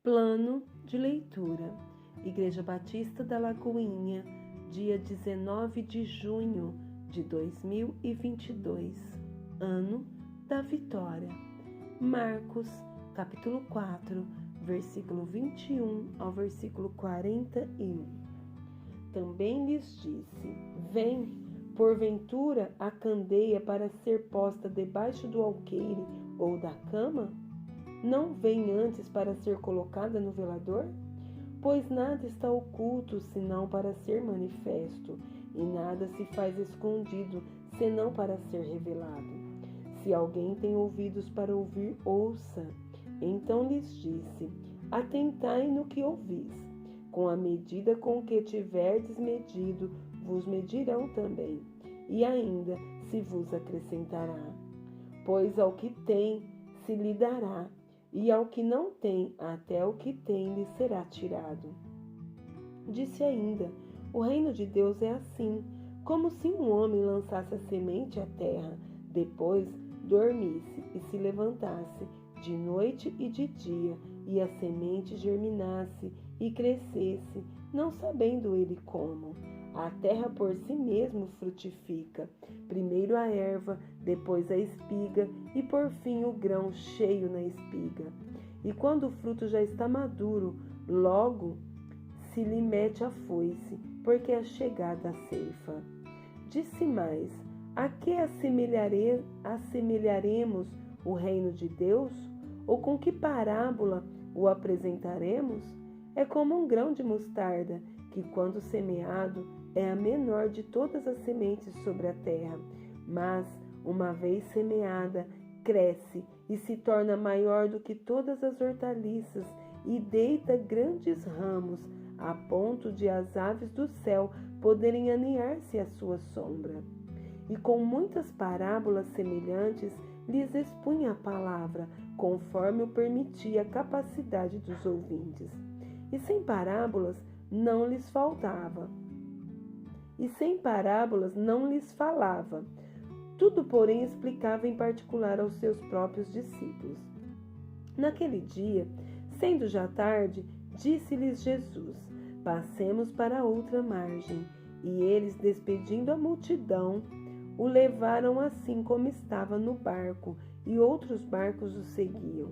Plano de leitura. Igreja Batista da Lagoinha, dia 19 de junho de 2022, ano da vitória. Marcos, capítulo 4, versículo 21 ao versículo 41. Também lhes disse: Vem, porventura, a candeia para ser posta debaixo do alqueire ou da cama? Não vem antes para ser colocada no velador? Pois nada está oculto, senão para ser manifesto, e nada se faz escondido, senão para ser revelado. Se alguém tem ouvidos para ouvir, ouça. Então lhes disse: Atentai no que ouvis. Com a medida com que tiverdes medido, vos medirão também, e ainda se vos acrescentará. Pois ao que tem, se lhe dará, e ao que não tem, até o que tem lhe será tirado. Disse ainda: O reino de Deus é assim, como se um homem lançasse a semente à terra, depois dormisse e se levantasse de noite e de dia, e a semente germinasse e crescesse, não sabendo ele como. A terra por si mesmo frutifica, primeiro a erva, depois a espiga e por fim o grão cheio na espiga. E quando o fruto já está maduro, logo se lhe mete a foice, porque é chegada a ceifa. Disse mais: A que assemelharemos o reino de Deus? Ou com que parábola o apresentaremos? É como um grão de mostarda, que quando semeado é a menor de todas as sementes sobre a terra, mas, uma vez semeada, cresce e se torna maior do que todas as hortaliças e deita grandes ramos, a ponto de as aves do céu poderem aninhar-se à sua sombra. E com muitas parábolas semelhantes lhes expunha a palavra, conforme o permitia a capacidade dos ouvintes. E sem parábolas não lhes falava. E sem parábolas não lhes falava. Tudo, porém, explicava em particular aos seus próprios discípulos. Naquele dia, sendo já tarde, disse-lhes Jesus: Passemos para a outra margem. E eles, despedindo a multidão, o levaram assim como estava no barco, e outros barcos o seguiam.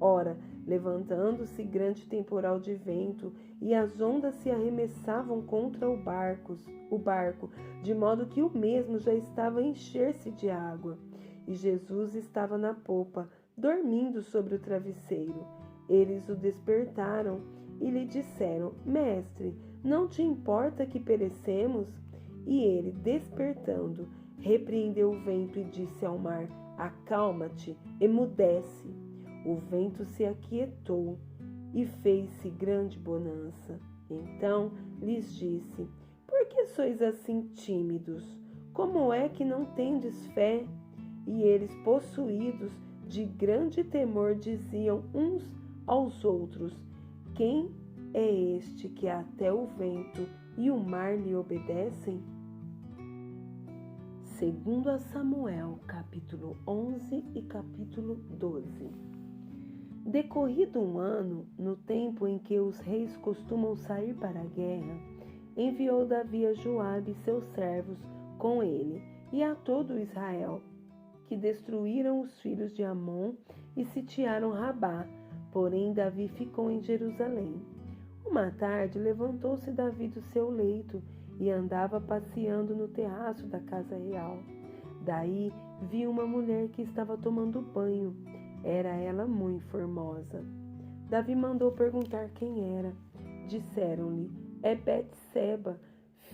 Ora, levantando-se grande temporal de vento, e as ondas se arremessavam contra o barco, de modo que o mesmo já estava a encher-se de água. E Jesus estava na popa, dormindo sobre o travesseiro. Eles o despertaram e lhe disseram: Mestre, não te importa que perecemos? E ele, despertando, repreendeu o vento e disse ao mar: Acalma-te, emudece. O vento se aquietou e fez-se grande bonança. Então lhes disse: Por que sois assim tímidos? Como é que não tendes fé? E eles, possuídos de grande temor, diziam uns aos outros: Quem é este que até o vento e o mar lhe obedecem? Segundo a Samuel, capítulo 11 e capítulo 12. Decorrido um ano, no tempo em que os reis costumam sair para a guerra, enviou Davi a Joabe e seus servos com ele e a todo Israel, que destruíram os filhos de Amon e sitiaram Rabá. Porém, Davi ficou em Jerusalém. Uma tarde, levantou-se Davi do seu leito e andava passeando no terraço da casa real. Daí viu uma mulher que estava tomando banho. Era ela muito formosa. Davi mandou perguntar quem era. Disseram-lhe: É Betseba,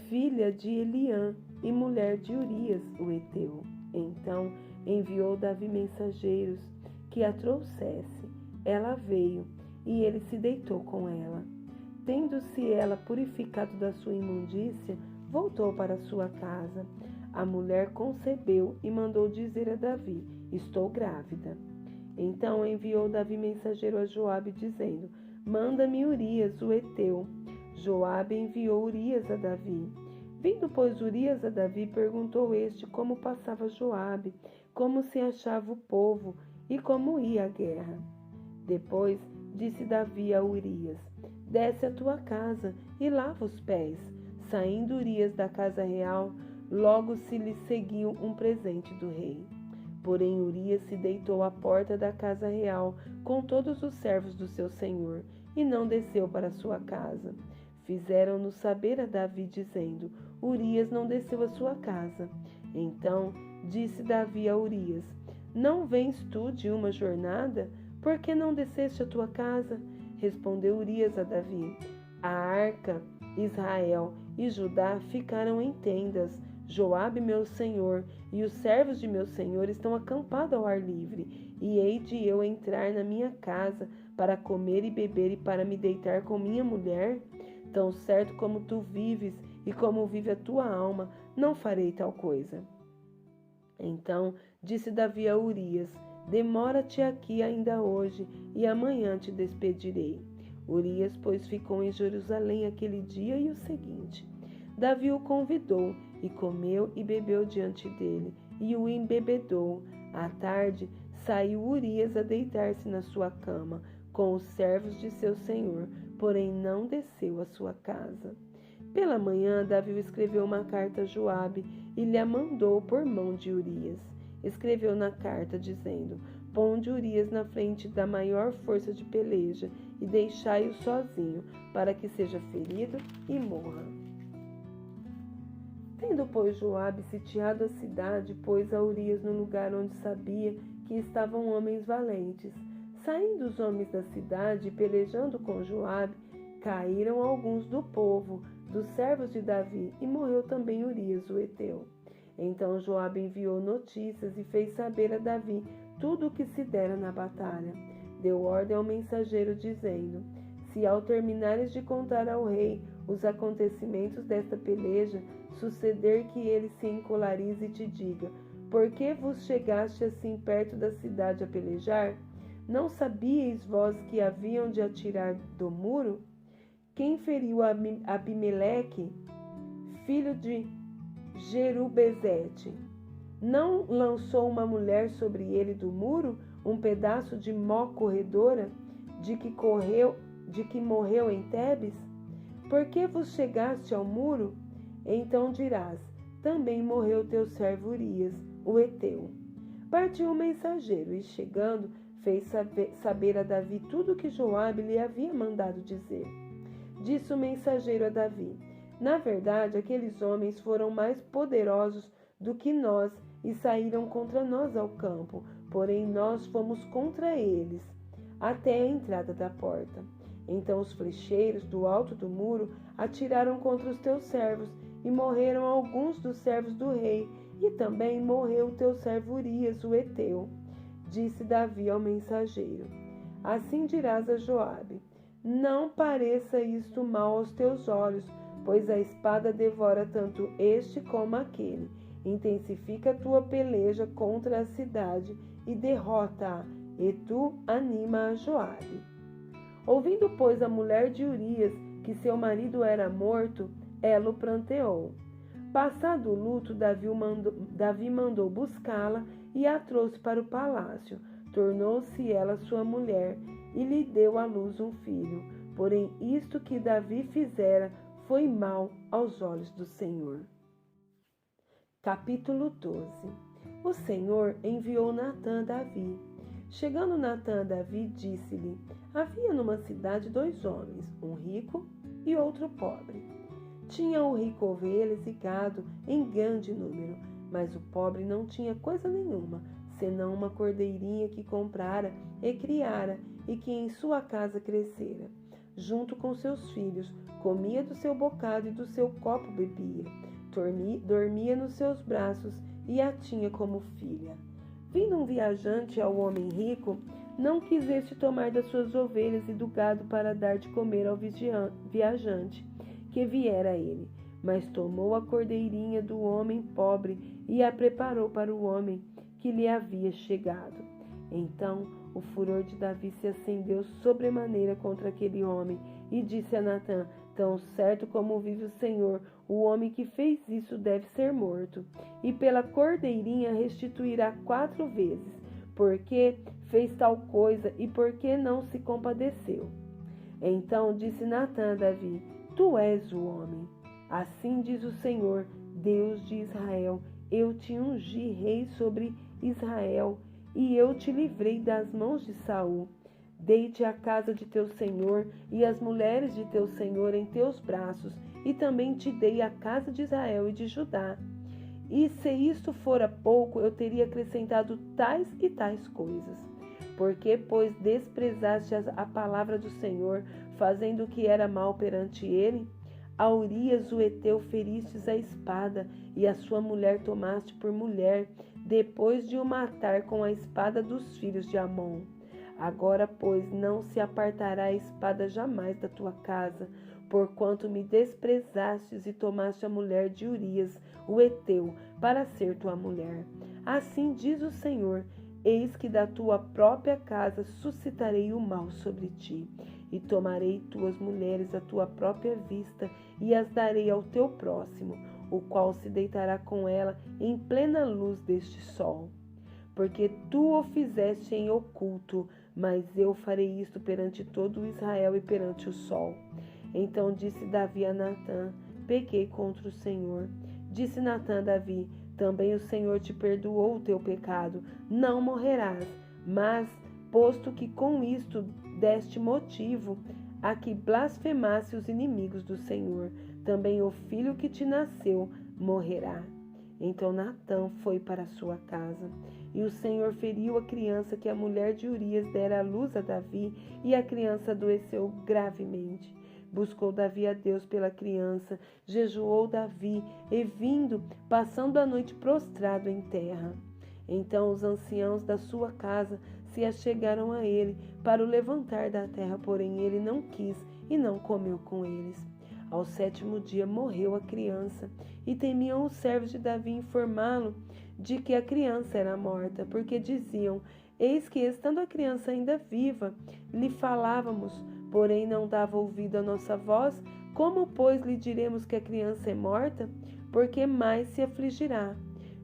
filha de Eliã e mulher de Urias, o heteu. Então enviou Davi mensageiros que a trouxesse. Ela veio e ele se deitou com ela. Tendo-se ela purificado da sua imundícia, voltou para sua casa. A mulher concebeu e mandou dizer a Davi: Estou grávida. Então enviou Davi mensageiro a Joabe, dizendo: Manda-me Urias, o heteu. Joabe enviou Urias a Davi. Vindo, pois, Urias a Davi, perguntou este como passava Joabe, como se achava o povo e como ia a guerra. Depois disse Davi a Urias: desce à tua casa e lava os pés. Saindo Urias da casa real, logo se lhe seguiu um presente do rei. Porém Urias se deitou à porta da casa real com todos os servos do seu senhor, e não desceu para sua casa. Fizeram-no saber a Davi, dizendo: Urias não desceu à sua casa. Então disse Davi a Urias: não vens tu de uma jornada? Por que não desceste à tua casa? Respondeu Urias a Davi: a arca, Israel e Judá ficaram em tendas. Joabe, meu senhor, e os servos de meu senhor estão acampados ao ar livre. E hei de eu entrar na minha casa para comer e beber e para me deitar com minha mulher? Tão certo como tu vives e como vive a tua alma, não farei tal coisa. Então disse Davi a Urias: demora-te aqui ainda hoje, e amanhã te despedirei. Urias, pois, ficou em Jerusalém aquele dia e o seguinte. Davi o convidou, e comeu e bebeu diante dele, e o embebedou. À tarde, saiu Urias a deitar-se na sua cama, com os servos de seu senhor, porém não desceu à sua casa. Pela manhã, Davi escreveu uma carta a Joabe e lhe a mandou por mão de Urias. Escreveu na carta, dizendo: ponde Urias na frente da maior força de peleja e deixai-o sozinho, para que seja ferido e morra. Tendo, pois, Joabe sitiado a cidade, pôs a Urias no lugar onde sabia que estavam homens valentes. Saindo os homens da cidade e pelejando com Joabe, caíram alguns do povo, dos servos de Davi, e morreu também Urias, o heteu. Então Joabe enviou notícias e fez saber a Davi tudo o que se dera na batalha. Deu ordem ao mensageiro, dizendo: se ao terminares de contar ao rei os acontecimentos desta peleja, suceder que ele se encolarize e te diga: por que vos chegaste assim perto da cidade a pelejar? Não sabíeis vós que haviam de atirar do muro? Quem feriu Abimeleque, filho de Jerubezete? Não lançou uma mulher sobre ele do muro um pedaço de mó corredora, de que morreu em Tebes? Por que vos chegaste ao muro? Então dirás: também morreu teu servo Urias, o heteu. Partiu o mensageiro e, chegando, fez saber a Davi tudo o que Joabe lhe havia mandado dizer. Disse o mensageiro a Davi: na verdade, aqueles homens foram mais poderosos do que nós e saíram contra nós ao campo, porém nós fomos contra eles, até a entrada da porta. Então os flecheiros do alto do muro atiraram contra os teus servos, e morreram alguns dos servos do rei, e também morreu o teu servo Urias, o heteu. Disse Davi ao mensageiro: assim dirás a Joabe: não pareça isto mal aos teus olhos, pois a espada devora tanto este como aquele. Intensifica a tua peleja contra a cidade e derrota-a, e tu anima a Joabe. Ouvindo, pois, a mulher de Urias que seu marido era morto, ela o pranteou. Passado o luto, Davi mandou buscá-la e a trouxe para o palácio. Tornou-se ela sua mulher e lhe deu à luz um filho. Porém, isto que Davi fizera foi mal aos olhos do Senhor. Capítulo 12. O Senhor enviou Natã a Davi. Chegando Natã a Davi, disse-lhe: havia numa cidade 2 homens, um rico e outro pobre. Tinha o rico ovelhas e gado em grande número, mas o pobre não tinha coisa nenhuma, senão uma cordeirinha que comprara e criara, e que em sua casa crescera. Junto com seus filhos, comia do seu bocado e do seu copo bebia. Dormia nos seus braços e a tinha como filha. Vindo um viajante ao homem rico, não quis este tomar das suas ovelhas e do gado para dar de comer ao viajante que viera a ele, mas tomou a cordeirinha do homem pobre e a preparou para o homem que lhe havia chegado. Então o furor de Davi se acendeu sobremaneira contra aquele homem e disse a Natã: tão certo como vive o Senhor, o homem que fez isso deve ser morto, e pela cordeirinha restituirá 4 vezes, porque fez tal coisa e por que não se compadeceu? Então disse Natã a Davi: Tu és o homem. Assim diz o Senhor, Deus de Israel: Eu te ungi rei sobre Israel, e eu te livrei das mãos de Saul. Dei-te a casa de teu senhor e as mulheres de teu senhor em teus braços, e também te dei a casa de Israel e de Judá. E se isto fora pouco, eu teria acrescentado tais e tais coisas. Porque, pois, desprezaste a palavra do Senhor, fazendo o que era mal perante ele? A Urias o Heteu feristes a espada, e a sua mulher tomaste por mulher, depois de o matar com a espada dos filhos de Amon. Agora, pois, não se apartará a espada jamais da tua casa, porquanto me desprezastes e tomaste a mulher de Urias, o Heteu, para ser tua mulher. Assim diz o Senhor: Eis que da tua própria casa suscitarei o mal sobre ti, e tomarei tuas mulheres à tua própria vista, e as darei ao teu próximo, o qual se deitará com ela em plena luz deste sol. Porque tu o fizeste em oculto, mas eu farei isto perante todo Israel e perante o sol. Então disse Davi a Natã: Pequei contra o Senhor. Disse Natã a Davi: Também o Senhor te perdoou o teu pecado, não morrerás. Mas, posto que com isto deste motivo a que blasfemasse os inimigos do Senhor, também o filho que te nasceu morrerá. Então Natã foi para sua casa. E o Senhor feriu a criança que a mulher de Urias dera à luz a Davi, e a criança adoeceu gravemente. Buscou Davi a Deus pela criança, jejuou Davi, e vindo, passando a noite prostrado em terra. Então os anciãos da sua casa se achegaram a ele para o levantar da terra, porém ele não quis e não comeu com eles. Ao 7º dia morreu a criança, e temiam os servos de Davi informá-lo de que a criança era morta, porque diziam: Eis que, estando a criança ainda viva, lhe falávamos, porém não dava ouvido à nossa voz. Como, pois, lhe diremos que a criança é morta? Porque mais se afligirá.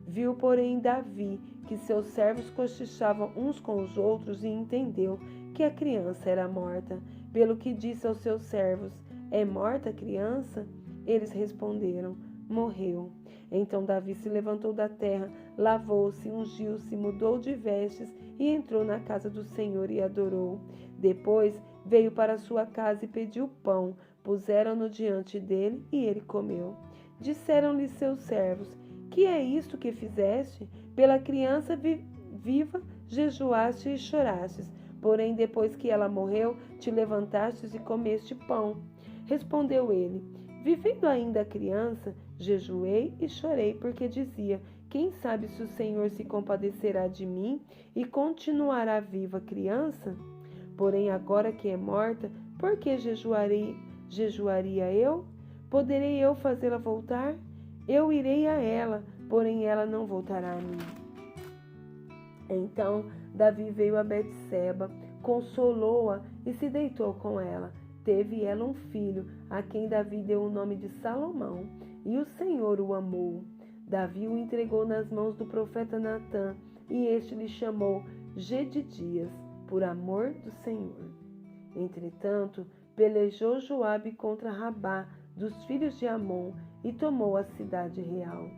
Viu, porém, Davi que seus servos cochichavam uns com os outros, e entendeu que a criança era morta. Pelo que disse aos seus servos: É morta a criança? Eles responderam: Morreu. Então Davi se levantou da terra, lavou-se, ungiu-se, mudou de vestes e entrou na casa do Senhor e adorou. Depois veio para sua casa e pediu pão. Puseram-no diante dele e ele comeu. Disseram-lhe seus servos: Que é isto que fizeste? Pela criança viva jejuaste e chorastes, porém depois que ela morreu, te levantastes e comeste pão. Respondeu ele: Vivendo ainda a criança, jejuei e chorei, porque dizia: Quem sabe se o Senhor se compadecerá de mim e continuará viva a criança? Porém, agora que é morta, por que jejuaria eu? Poderei eu fazê-la voltar? Eu irei a ela, porém ela não voltará a mim. Então Davi veio a Betseba, consolou-a e se deitou com ela. Teve ela um filho, a quem Davi deu o nome de Salomão, e o Senhor o amou. Davi o entregou nas mãos do profeta Natã, e este lhe chamou Gedidias, por amor do Senhor. Entretanto, pelejou Joabe contra Rabá, dos filhos de Amon, e tomou a cidade real.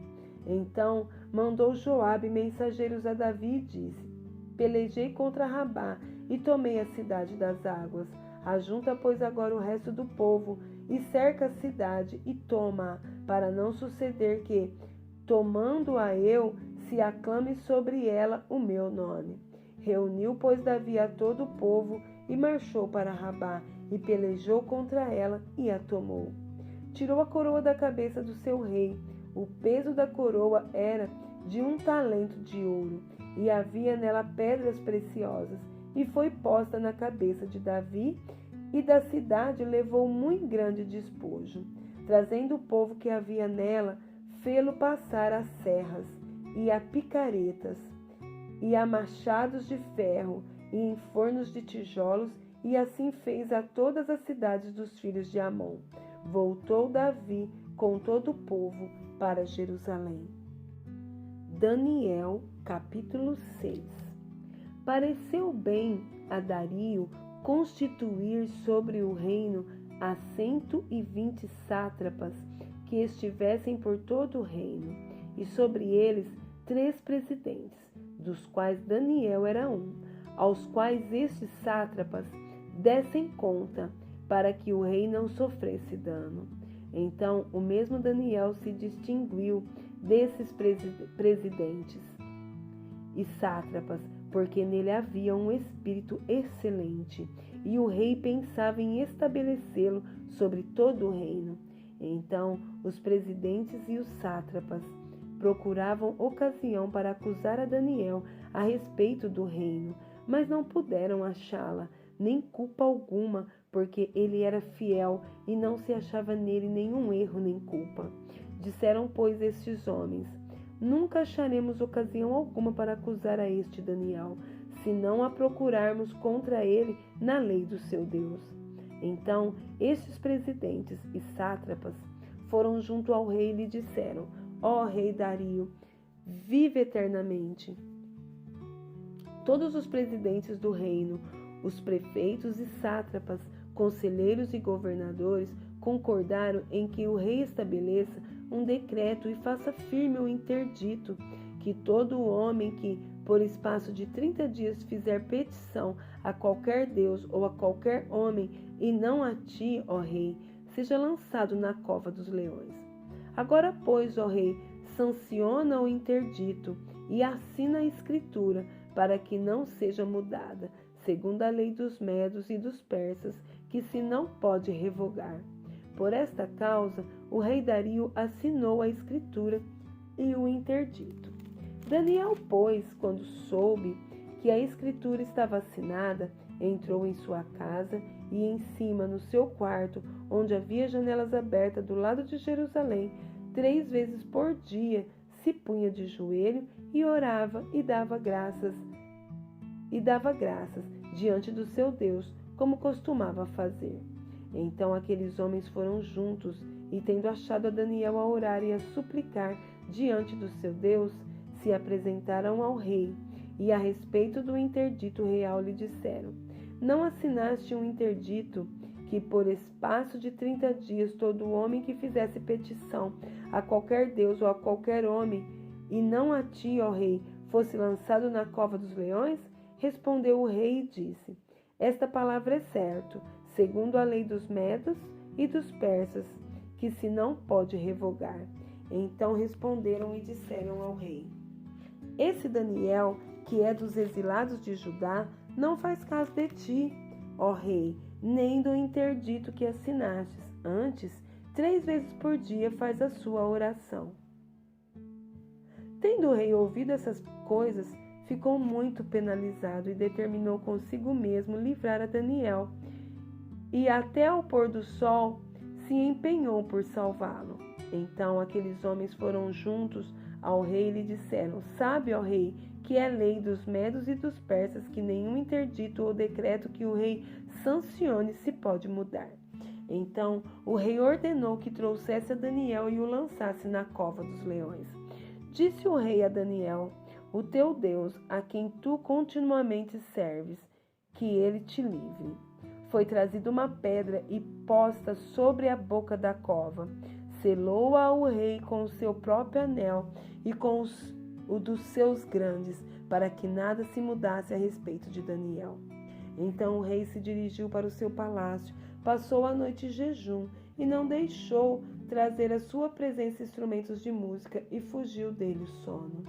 Então mandou Joabe mensageiros a Davi e disse: Pelejei contra Rabá e tomei a cidade das águas. Ajunta, pois, agora o resto do povo e cerca a cidade e toma-a, para não suceder que, tomando-a eu, se aclame sobre ela o meu nome. Reuniu, pois, Davi a todo o povo e marchou para Rabá e pelejou contra ela e a tomou. Tirou a coroa da cabeça do seu rei. O peso da coroa era de 1 talento de ouro, e havia nela pedras preciosas, e foi posta na cabeça de Davi, e da cidade levou muito grande despojo. Trazendo o povo que havia nela, fê-lo passar a serras, e a picaretas, e a machados de ferro, e em fornos de tijolos, e assim fez a todas as cidades dos filhos de Amon. Voltou Davi com todo o povo para Jerusalém. Daniel, capítulo 6. pareceu bem a Dario constituir sobre o reino a 120 sátrapas que estivessem por todo o reino, e sobre eles 3 presidentes, dos quais Daniel era um, aos quais estes sátrapas dessem conta, para que o rei não sofresse dano. Então o mesmo Daniel se distinguiu desses presidentes e sátrapas, porque nele havia um espírito excelente, e o rei pensava em estabelecê-lo sobre todo o reino. Então os presidentes e os sátrapas procuravam ocasião para acusar a Daniel a respeito do reino, mas não puderam achá-la, nem culpa alguma, porque ele era fiel e não se achava nele nenhum erro nem culpa. Disseram, pois, estes homens: nunca acharemos ocasião alguma para acusar a este Daniel, se não a procurarmos contra ele na lei do seu Deus. Então estes presidentes e sátrapas foram junto ao rei e lhe disseram: ó rei Dario, vive eternamente. Todos os presidentes do reino, os prefeitos e sátrapas, conselheiros e governadores concordaram em que o rei estabeleça um decreto e faça firme o interdito, que todo homem que, por espaço de 30 dias, fizer petição a qualquer deus ou a qualquer homem, e não a ti, ó rei, seja lançado na cova dos leões. Agora, pois, ó rei, sanciona o interdito e assina a escritura, para que não seja mudada, segundo a lei dos medos e dos persas, que se não pode revogar. Por esta causa, o rei Dario assinou a escritura e o interdito. Daniel, pois, quando soube que a escritura estava assinada, entrou em sua casa e em cima, no seu quarto, onde havia janelas abertas do lado de Jerusalém, 3 vezes por dia se punha de joelho e orava e dava graças diante do seu Deus, como costumava fazer. Então aqueles homens foram juntos, e tendo achado a Daniel a orar e a suplicar diante do seu Deus, se apresentaram ao rei, e a respeito do interdito real lhe disseram: não assinaste um interdito que por espaço de 30 dias todo homem que fizesse petição a qualquer deus ou a qualquer homem, e não a ti, ó rei, fosse lançado na cova dos leões? Respondeu o rei e disse: esta palavra é certo, segundo a lei dos medos e dos persas, que se não pode revogar. Então responderam e disseram ao rei: esse Daniel, que é dos exilados de Judá, não faz caso de ti, ó rei, nem do interdito que assinastes. Antes, 3 vezes por dia faz a sua oração. Tendo o rei ouvido essas coisas, ficou muito penalizado e determinou consigo mesmo livrar a Daniel, e até ao pôr do sol se empenhou por salvá-lo. Então aqueles homens foram juntos ao rei e lhe disseram: sabe, ó rei, que é lei dos medos e dos persas que nenhum interdito ou decreto que o rei sancione se pode mudar. Então o rei ordenou que trouxesse a Daniel e o lançasse na cova dos leões. Disse o rei a Daniel: o teu Deus, a quem tu continuamente serves, que ele te livre. Foi trazida uma pedra e posta sobre a boca da cova. Selou-a o rei com o seu próprio anel e com o dos seus grandes, para que nada se mudasse a respeito de Daniel. Então o rei se dirigiu para o seu palácio, passou a noite em jejum e não deixou trazer à sua presença instrumentos de música, e fugiu dele o sono.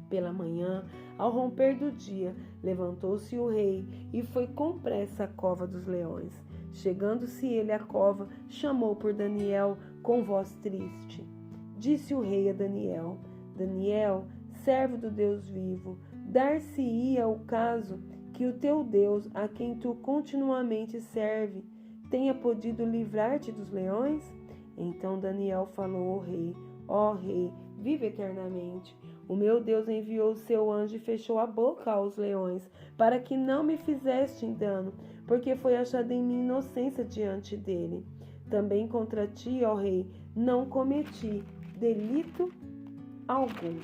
Pela manhã, ao romper do dia, levantou-se o rei e foi com pressa à cova dos leões. Chegando-se ele à cova, chamou por Daniel com voz triste. Disse o rei a Daniel: Daniel, servo do Deus vivo, dar-se-ia o caso que o teu Deus, a quem tu continuamente serve, tenha podido livrar-te dos leões? Então Daniel falou ao rei: ó rei, vive eternamente. O meu Deus enviou o seu anjo e fechou a boca aos leões, para que não me fizeste dano, porque foi achada em mim inocência diante dele. Também contra ti, ó rei, não cometi delito algum.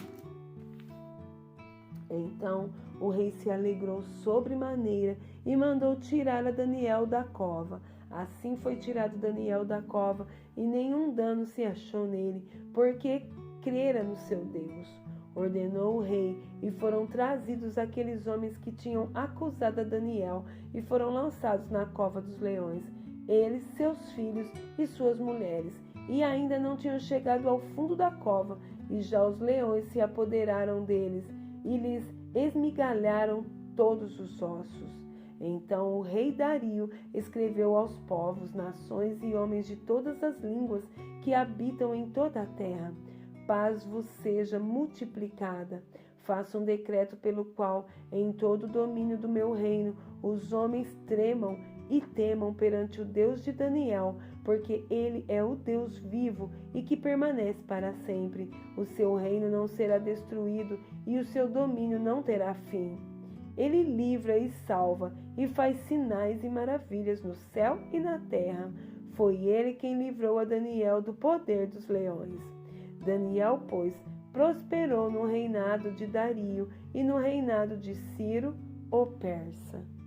Então O rei se alegrou sobremaneira e mandou tirar a Daniel da cova. Assim foi tirado Daniel da cova, e nenhum dano se achou nele, porque crera no seu Deus. Ordenou o rei, e foram trazidos aqueles homens que tinham acusado a Daniel, e foram lançados na cova dos leões, eles, seus filhos e suas mulheres, e ainda não tinham chegado ao fundo da cova, e já os leões se apoderaram deles, e lhes esmigalharam todos os ossos. Então o rei Dario escreveu aos povos, nações e homens de todas as línguas que habitam em toda a terra: paz vos seja multiplicada. Faça um decreto pelo qual, em todo o domínio do meu reino, os homens tremam e temam perante o Deus de Daniel, porque ele é o Deus vivo e que permanece para sempre. O seu reino não será destruído e o seu domínio não terá fim. Ele livra e salva e faz sinais e maravilhas no céu e na terra. Foi ele quem livrou a Daniel do poder dos leões. Daniel, pois, prosperou no reinado de Dario e no reinado de Ciro, o persa.